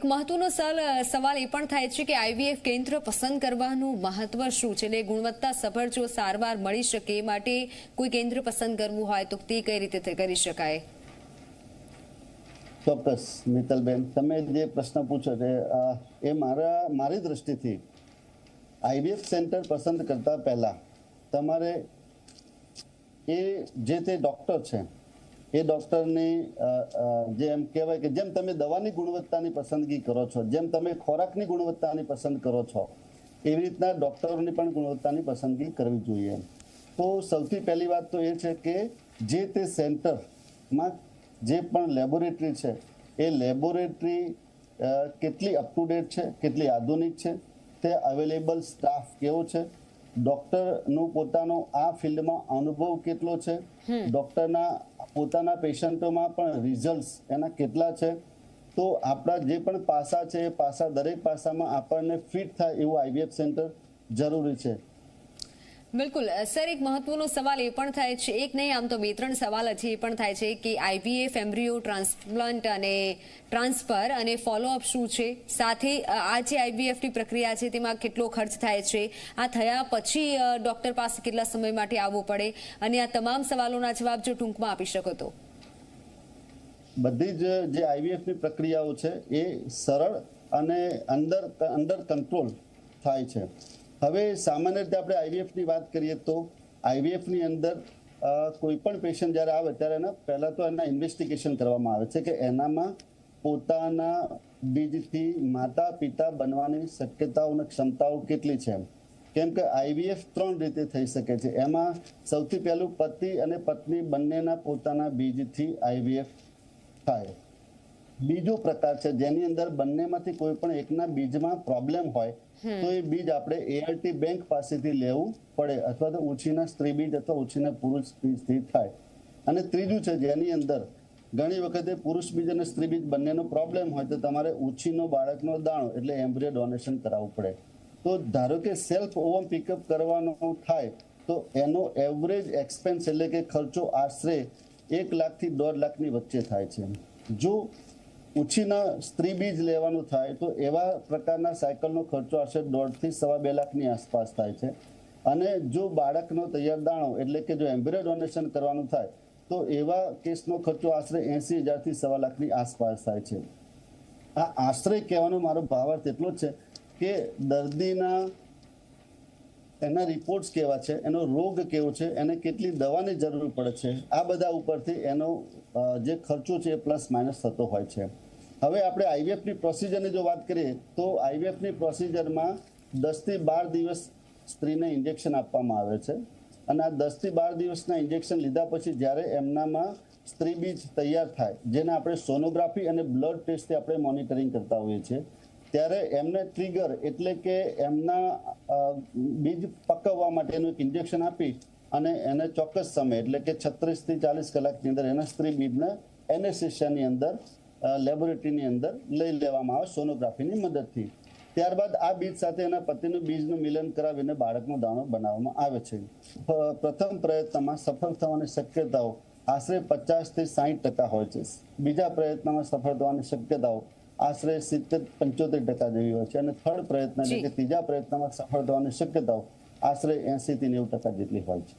મહત્વનો સવાલ એ પણ થાય છે કે આઈવીએફ કેન્દ્ર પસંદ કરવાનું મહત્વ શું છે, એટલે ગુણવત્તાસભર જો સારવાર મળી શકે એ માટે કોઈ કેન્દ્ર પસંદ કરવું હોય તો તે કઈ રીતે કરી શકાય? ચોક્કસ મિત્તલબેન, તમે જે પ્રશ્ન પૂછો છે એ મારી દ્રષ્ટિથી આઈવીએફ સેન્ટર પસંદ કરતા પહેલા તમારે એ જે તે ડોક્ટર છે એ ડોક્ટરની જેમ કહેવાય કે જેમ તમે દવાની ગુણવત્તાની પસંદગી કરો છો, જેમ તમે ખોરાકની ગુણવત્તાની પસંદ કરો છો, એવી રીતના ડોક્ટરોની પણ ગુણવત્તાની પસંદગી કરવી જોઈએ. તો સૌથી પહેલી વાત તો એ છે કે જે તે સેન્ટરમાં જે પણ લેબોરેટરી છે એ લેબોરેટરી કેટલી અપ ટુ ડેટ છે, કેટલી આધુનિક છે, તે અવેલેબલ સ્ટાફ કેવો છે, ડોક્ટરનો પોતાનો આ ફિલ્ડમાં અનુભવ કેટલો છે, ડોક્ટરના પોતાના પેશન્ટોમાં પણ રિઝલ્ટ એના કેટલા છે. તો આપણા જે પણ પાસા છે એ પાસા દરેક પાસામાં આપણને ફિટ થાય એવું આઈવીએફ સેન્ટર જરૂરી છે. બિલકુલ સર, એક મહત્વનો સવાલ એ પણ થાય છે, એક નહીં આમ તો 2-3 સવાલ હજી એ પણ થાય છે કે આઈવીએફ, એમ્બ્રિયો ટ્રાન્સપ્લાન્ટ અને ટ્રાન્સફર અને ફોલોઅપ શું છે, સાથે આ જે આઈવીએફની પ્રક્રિયા છે તેમાં કેટલો ખર્ચ થાય છે, આ થયા પછી ડોક્ટર પાસે કેટલા સમય માટે આવવું પડે, અને આ તમામ સવાલોના જવાબ જો ટૂંકમાં આપી શકો તો. બધી જ જે આઈવીએફની પ્રક્રિયાઓ છે એ સરળ અને અંડર કંટ્રોલ થાય છે. હવે સામાન્ય રીતે આપણે આઈવીએફની વાત કરીએ તો આઈવીએફની અંદર કોઈ પણ પેશન્ટ જ્યારે આવે ત્યારે એના પહેલાં તો એના ઇન્વેસ્ટિગેશન કરવામાં આવે છે કે એનામાં પોતાના બીજથી માતા પિતા બનવાની શક્યતાઓ અને ક્ષમતાઓ કેટલી છે. કેમ કે આઈવીએફ 3 રીતે થઈ શકે છે. એમાં સૌથી પહેલું પતિ અને પત્ની બંનેના પોતાના બીજથી આઈવીએફ થાય. બીજો પ્રકાર છે જેની અંદર બંનેમાંથી કોઈ પણ એકના બીજમાં પ્રોબ્લેમ હોય તો એ બીજ આપણે એઆરટી બેંક પાસેથી લેવું પડે, અથવા તો ઉછીના સ્ત્રી બીજ અથવા ઉછીના પુરુષ બીજથી થાય. અને ત્રીજું છે જેની અંદર ઘણી વખતે પુરુષ બીજ અને સ્ત્રી બીજ બંનેનો પ્રોબ્લેમ હોય તો તમારે ઉછીનો બાળકનો દાણો એટલે એમ્બ્રિયો ડોનેશન કરાવવું પડે. તો ધારો કે સેલ્ફ ઓવમ પિકઅપ કરવાનો થાય તો એનો એવરેજ એક્સપેન્સ એટલે કે ખર્ચો આશરે 1 લાખથી 1.5 લાખની વચ્ચે થાય છે. જો ઉછીના સ્ત્રી બીજ લેવાનું થાય તો એવા પ્રકારના સાયકલનો ખર્ચો આશરે 1.5 થી 2.5 લાખની આસપાસ થાય છે. અને જો બાળકનો તૈયાર દાણો એટલે કે જો એમ્બ્રિયો ડોનેશન કરવાનું થાય તો એવા કેસનો ખર્ચો આશરે 80,000 થી 2.5 લાખની આસપાસ થાય છે. આ આશરે કહેવાનો મારો ભાવાર્થ એટલો જ છે કે દર્દીના એના રિપોર્ટ્સ કેવા છે, એનો રોગ કેવો છે, એને કેટલી દવાની જરૂર પડે છે, આ બધા ઉપરથી એનો જે ખર્ચો છે એ પ્લસ માઇનસ થતો હોય છે. હવે આપણે આઈવીએફની પ્રોસિજરની જો વાત કરીએ તો આઈવીએફની પ્રોસિજરમાં 10 થી 12 દિવસ સ્ત્રીને ઇન્જેક્શન આપવામાં આવે છે. અને આ 10 થી 12 દિવસના ઇન્જેક્શન લીધા પછી જ્યારે એમનામાં સ્ત્રી બીજ તૈયાર થાય, જેને આપણે સોનોગ્રાફી અને બ્લડ ટેસ્ટથી આપણે મોનિટરિંગ કરતા હોઈએ છીએ, ત્યારે એમને ટ્રિગર એટલે કે એમના બીજ પકવવા માટેનું એક ઇન્જેક્શન આપી અને એને ચોક્કસ સમય એટલે કે 36 થી 40 કલાકની અંદર એના સ્ત્રી બીજને એનેસ્થેસિયાની અંદર લેબોરેટરીની અંદર લઈ લેવામાં આવે સોનોગ્રાફીની મદદથી. ત્યારબાદ આ બીજ સાથે એના પતિનું બીજનું મિલન કરાવીને બાળકનો દાણો બનાવવામાં આવે છે. પ્રથમ પ્રયત્નમાં સફળ થવાની શક્યતાઓ આશરે 50 થી 60% હોય છે. બીજા પ્રયત્નમાં સફળ થવાની શક્યતાઓ આશરે 70-75% જેવી હોય છે. અને થર્ડ પ્રયત્ન એટલે કે ત્રીજા પ્રયત્નમાં સફળ થવાની શક્યતાઓ આશરે 80 થી 90% જેટલી હોય છે.